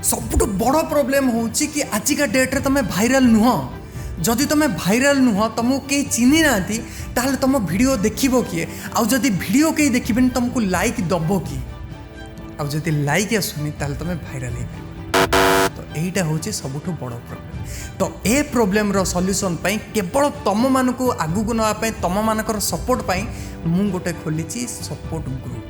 सबुठु बड़ प्रोब्लेम होची कि आजिका डेट्रे तुम भाइराल नुह जदि तुम भाइराल नुह तुमको कहीं चिन्ह ना ताहले तुम वीडियो देखिबो किए आउ जदि वीडियो कहीं देखिबेन तुमको लाइक दबो कि आउ जदि लाइक आसुनी ताहले तुम भाइराल हो तो यहीटा होची सबुठु बड़ प्रोब्लेम। तो ए प्रोब्लेम रो सॉल्यूशन पाई केवल तुम मानकु आगु को नवा पाई तुम मानकर सपोर्ट पाई मु गोटे खोलीची सपोर्ट ग्रुप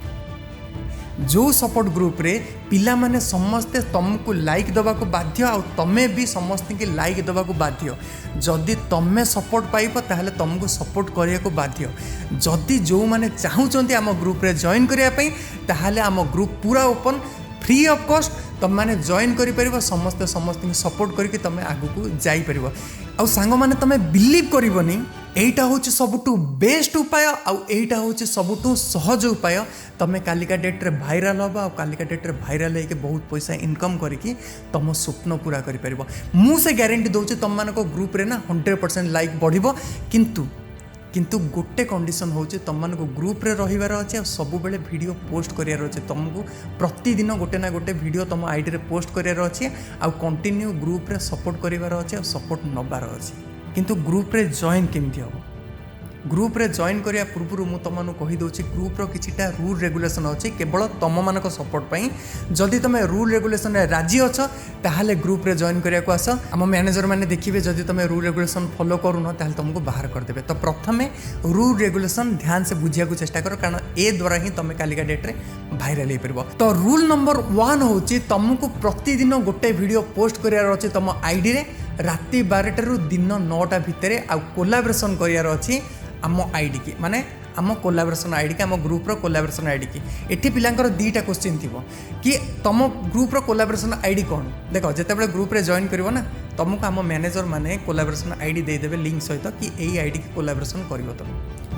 जो सपोर्ट ग्रुप रे पिला माने समस्ते तुमको लाइक दबा को बाध्य आ तमे भी समस्त की लाइक दबा को बाध्य जदि तमे सपोर्ट पाइब ताहले तुमको सपोर्ट करिया को बाध्य जदि जो माने चाहूचंती आम ग्रुप रे जॉइन करिया पई ताहले आम ग्रुप पूरा ओपन फ्री ऑफ कॉस्ट तुम मैंने जॉइन कर समस्ते समस्त सपोर्ट करके तुम आगु को जापर आउ सांग मैंने तुम बिलीव करनी एटा हूँ सबुठु बेस्ट उपाय आईटा हूँ सबुठु सहज उपाय तुम कालिका डेट्रे भाइराल हम आ कालिका डेट्रे भाइराल होकर बहुत पैसा इनकम करके तुम स्वप्न पूरा कर मुझे ग्यारंटी दूसरी तुम मान ग्रुप रे ना 100% लाइक बढ़ किंतु गोटे कंडीशन होचे तुम मान ग्रुप रे रहिबार अच्छे सब बेले वीडियो पोस्ट करियार अच्छे तुमको प्रतिदिन गोटे ना गोटे वीडियो तुम आईडी रे पोस्ट करियार अच्छे आ कंटिन्यू ग्रुप रे सपोर्ट करिवार अच्छे सपोर्ट नबार अच्छे किंतु ग्रुप रे जॉइन केमती हम ग्रुप रे जॉइन करिया पूर्व मु तुमको कही दूची ग्रुप रो किछिटा रूल रेगुलेशन अच्छे केवल तुम मानक सपोर्ट पाई जदि तुम रूल रेगुलेशन रे राजी अछ ताहले ग्रुप रे जॉइन करिया को आस आम मैनेजर माने देखिबे जदि तुम रूल रेगुलेशन फॉलो करूनो ताहले तुमको बाहर कर देबे। तो प्रथमे रूल रेगुलेशन ध्यान से बुझिया को चेष्टा कर कारण ए द्वारा ही तुम कालिका डेट रे भाइराल हो परबो। तो रूल नंबर 1 होची तुमको प्रतिदिन गोटे वीडियो पोस्ट करियार अछि तुम आईडी रे राति 12 रु दिन 9टा भितरे आ कोलाबोरेशन करियार अछि आम आईडी की माने आम कोलाबोरेशन आईडी की आम ग्रुप रो कोलाबोरेशन आईडी की एठी पिलांकर दीटा क्वेश्चन थिबो कि तुम ग्रुप रो कोलाबोरेशन आईडी कोन देखो जेतेबेले ग्रुप रे जॉइन करिवो ना तुमको आम मैनेजर माने कोलाबोरेशन आईडी दे देबे लिंक सहित कि एई आईडी की कोलाबोरेशन करिवो तुम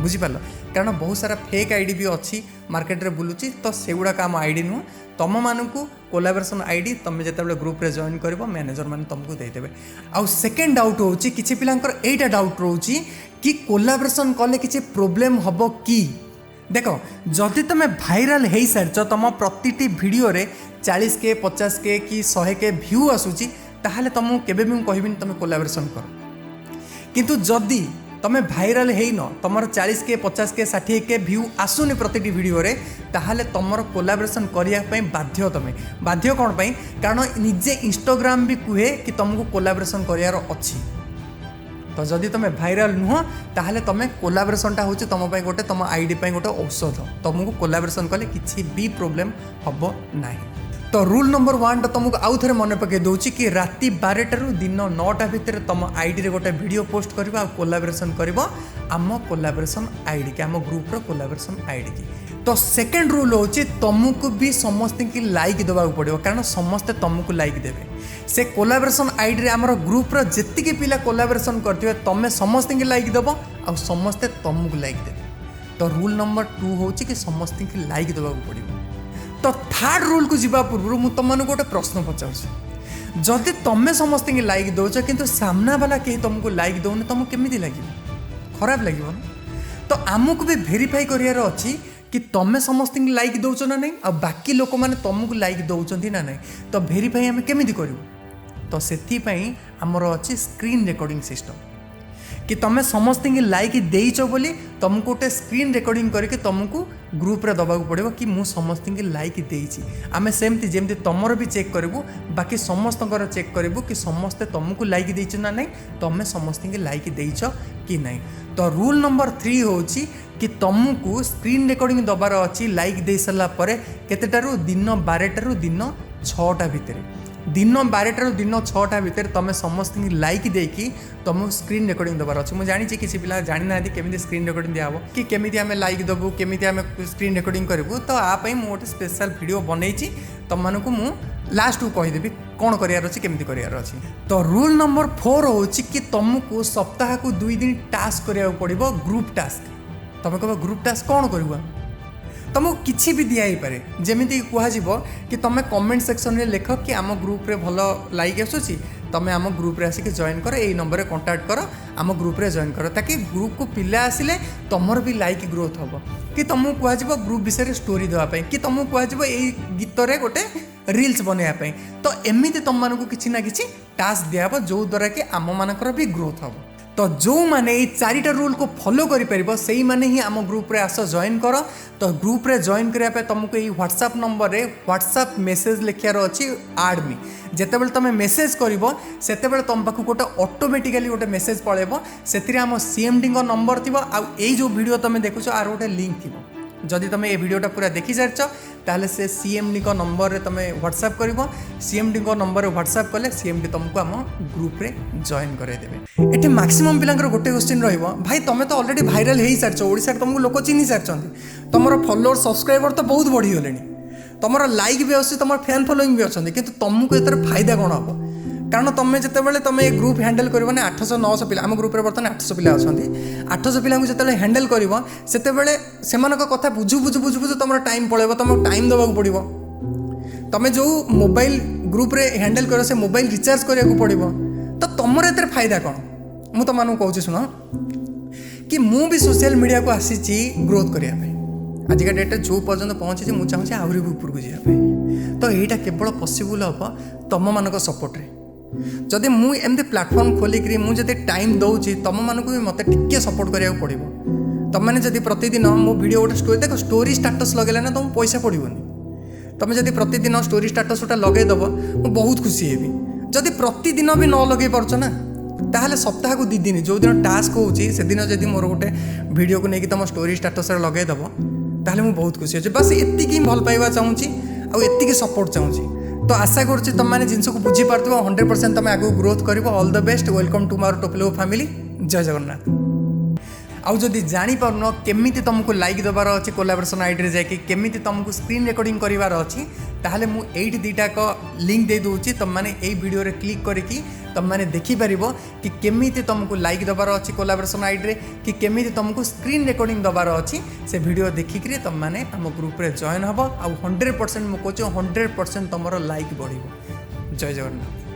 बुझी पालो कारण बहुत सारा फेक आईडी भी अच्छी मार्केट रे बुलुची तो सेगुडा आम आईडी नुह तुम मानकु कोलाबोरेशन आईडी तुम जेतेबेले ग्रुप रे जॉइन करिवो मैनेजर माने तुमको दे देबे। आ सेकंड डाउट होची किछि पिलांकर एटा डाउट रहउची कि कोलाबोरेशन कले किछि प्रॉब्लम हबो कि देखो जदि तुम भाइराल हो सारछ तुम प्रतिटी वीडियो रे 40K 50K कि 100K व्यू आसुची ताहले तुमको केबे भी कहबिन तुम कोलाबोरेशन कर किंतु जदि तुम भाइराल हेन तुम 40K 50K 60K view आसुनी प्रतिटी video रे ताहले तुमर कोलाबोरेशन करिया पई बाध्य तुम बाध्य कौन पाई कारण निजे इंस्टाग्राम भी कहे कि तुमको कोलाबोरेशन करियार अछि। तो जदि तुम भाइराल नुह ताहले तुम कोलाबोरेशनटा होची तुम पाई गोटे तुम आईडी पाई गोटे औषध तुमको कोलाबोरेशन कले किछि भी प्रॉब्लम हबो नाही। तो रूल नंबर 1 तुमको आउ थे मन पकई दूची कि राति 12 रु दिन 9टा भितर तुम आईडी रे गोटे वीडियो पोस्ट करबा आ कोलाबोरेशन करबो आम कोलाबोरेशन आईडी के आम ग्रुप रो कोलाबोरेशन आईडी की। तो सेकंड रूल होची तुमको भी समस्त की लाइक देवा पड़ो कारण समस्ते तुमको लाइक देवे से कोलाबोरेशन आईडी रे हमर ग्रुप रो जेतिके पिला कोलाबोरेशन करथिबे तमे समस्त की लाइक देबो आ समस्ते तुमको लाइक देबे। तो रूल नंबर 2 होची कि समस्त की लाइक देवा पड़ो। तो थर्ड रूल को जीवा पूर्व मु तुम गोटे प्रश्न पचार जदि तुम समस्त की लाइक दौच किंतु सामना वाला कहीं तुमको लाइक दौने तुमको केमिति लगे खराब लगे ना। तो आमको भी वेरीफाई करियार अच्छी कि तुम समस्त की लाइक दौच ना नहीं आ बाकी लोक मैंने तुमको लाइक दौरान ना नहीं तो वेरीफाई आम केमिति करूँ। तो से आमर अच्छी स्क्रीन रिकॉर्डिंग सिस्टम कि तुम समस्त की लाइक देइच बोली तुमको गोटे स्क्रीन रिकॉर्डिंग करके तुमको ग्रुप रे दबाक पड़ो कि मु समस्त की लाइक देइची आमे सेमती जेमती तुमर भी चेक करूँ बाकी समस्त चेक करूँ कि समस्ते तुमको लाइक देइच ना नहीं तुम समस्त की लाइक देइच कि नहीं। तो रूल नंबर 3 होची कि तुमको स्क्रीन रिकॉर्डिंग दबार अच्छी लाइक दे सारा पर केतेटारू दिन 12 रु दिन 6टा भितर दिन 12 रु दिन 6टा भितर तुम समस्त की लाइक देकी तुम स्क्रीन रिकॉर्डिंग दबार अच्छे। मुझे जानी किसी पिला जानी ना केमी स्क्रीन रिकॉर्डिंग दिया कि केमी आम लाइक देवु केमी आम स्क्रीन रिकॉर्डिंग करूँ। तो आप गोटे स्पेशल वीडियो बनई तुम मानक मु लास्ट को कहीदेवी कौन करार अच्छी केमी करार अच्छी। तो रूल नंबर 4 होची कि तुमको सप्ताह को 2 दिन टास्क करा पड़ो ग्रुप टास्क तुम कह ग्रुप टास्क कौन कर तुमको किसी भी दिखाई पारे जमीती कह कि तुम कमेंट सेक्शन में लिख कि आम ग्रुप रे भल लाइक आसूसी तुम आम ग्रुप रे आसिक जॉइन कर यही नंबर में कांटेक्ट कर आम ग्रुप रे जॉइन कर ताकि ग्रुप को पिला आसिले तुमर भी लाइक ग्रोथ हम कि तुमको कह ग्रुप विषय स्टोरी देवाई कि तुमको कह गीत रे गोटे रील्स बनवाई तो एमती तुम मानक किसी ना कि टास्क दिहब जो द्वारा कि आम मानकर भी ग्रोथ हम तो जो मैंने ये 4टा रूल को फॉलो करें से ही माने ही आम ग्रुप रे आस जॉइन कर तो ग्रुप रे जॉइन करने तुमको ये व्हाट्सएप नंबर रे व्हाट्सएप मेसेज लिखार अच्छी आड मी जितेबाला तुम मेसेज कर से तुम पाक गोटे ऑटोमेटिकली गोटे मेसेज पड़ेब से आम सीएमडी नंबर थी आई जो वीडियो तुम देखुच आर गोटे लिंक थी जदि तुम ये वीडियोटा पूरा देखी सारच ताले से सीएमडी नंबर रे तुम व्हाट्सएप कर सीएमडी नंबर रे व्हाट्सएप कले सीएमडी तुमको आम ग्रुप रे जॉइन कराइदेवे। ये मैक्सिमम पिलांकर गोटे क्वेश्चन रहिबो भाई तुम तो ऑलरेडी भाइराल हो सारच ओडिसा तुमको लोक चिन्ह सारचंती तुमर फॉलोअर सब्सक्राइबर तो बहुत बढ़ी गले तुम लाइक भी अच्छे तुम फैन फॉलोइंग भी अच्छा कि तुमको एतर फायदा कौन हम कारण तुम जिते तुम ये ग्रुप हैंडल कर 800 900 पिला आम ग्रुप रे बर्तमान 800 पिला अच्छा 800 पिला जिते हैंडल कर से कथा बुझु बुझु बुझु बुझु तुम टाइम पड़ेब तुम टाइम देवाक पड़ो तुम जो मोबाइल ग्रुप रे हैंडल कर से मोबाइल रिचार्ज कराया पड़ो तो तुम एतर फायदा कौन मु तुम कहूँ शुण कि मु भी सोशल मीडिया को आसी ग्रोथ करने आजिका डेट जो पर्यटन पहुँची मुझे चाहूँगी आहरी भी उपरको जावाई तो यहाँ केवल पॉसिबल हम तुम मान सपोर्ट रे जदि मुझे प्लाटफर्म खोलिक मुझे टाइम दूसरी तुम मानक भी मत टिके सपोर्ट करा पड़ो तुम मैंने जब प्रतिदिन मो वीडियो गोटे स्टोरी देख स्टोरी स्टाटस लगेला ना तुम पैसा पड़ोनी तुम जब प्रतिदिन स्टोरी स्टाटस गोटे लगेदेव मुझे बहुत खुशी हेबी जदि प्रतिदिन भी न लगे पार्छ ना ताहले सप्ताह को 2 दिन जो दिन टास्क होची से दिन जदि मोर गोटे वीडियो को लेकिन तुम स्टोरी स्टाटस लगेदेव ताहले मुझे बहुत खुशी अच्छे बस एतिकी भल पाइबा चाहूँगी आतिकी सपोर्ट चाहूँगी तो आशा करुँच तुम मैंने जिनस को बुझी पार्थ 100% तुम आगे ग्रोथ कर all the best welcome to मार टोपेलुहा फैमिली जय जगन्नाथ। आउ जदि जापारुन केमी तुमको लाइक देवार अच्छी कोलाबोरेशन आईडी जाकि केमी तुमको स्क्रीन रेकर्डिंग करार अच्छी ताहले मु 8 2टाक लिंक दे दूची तुम मैंने यही वीडियो रे क्लिक करके तुम मैंने देखिपर कि केमी तुमको लाइक देवार अच्छी कोलाबोरेशन आईडी कि केमी तुमको स्क्रीन रेकर्डिंग देवार अच्छी से वीडियो देखिक तुम मैंने आम ग्रुप रे जॉइन हम आ 100% मुझे 100% तुम लाइक बढ़ जय जगन्नाथ।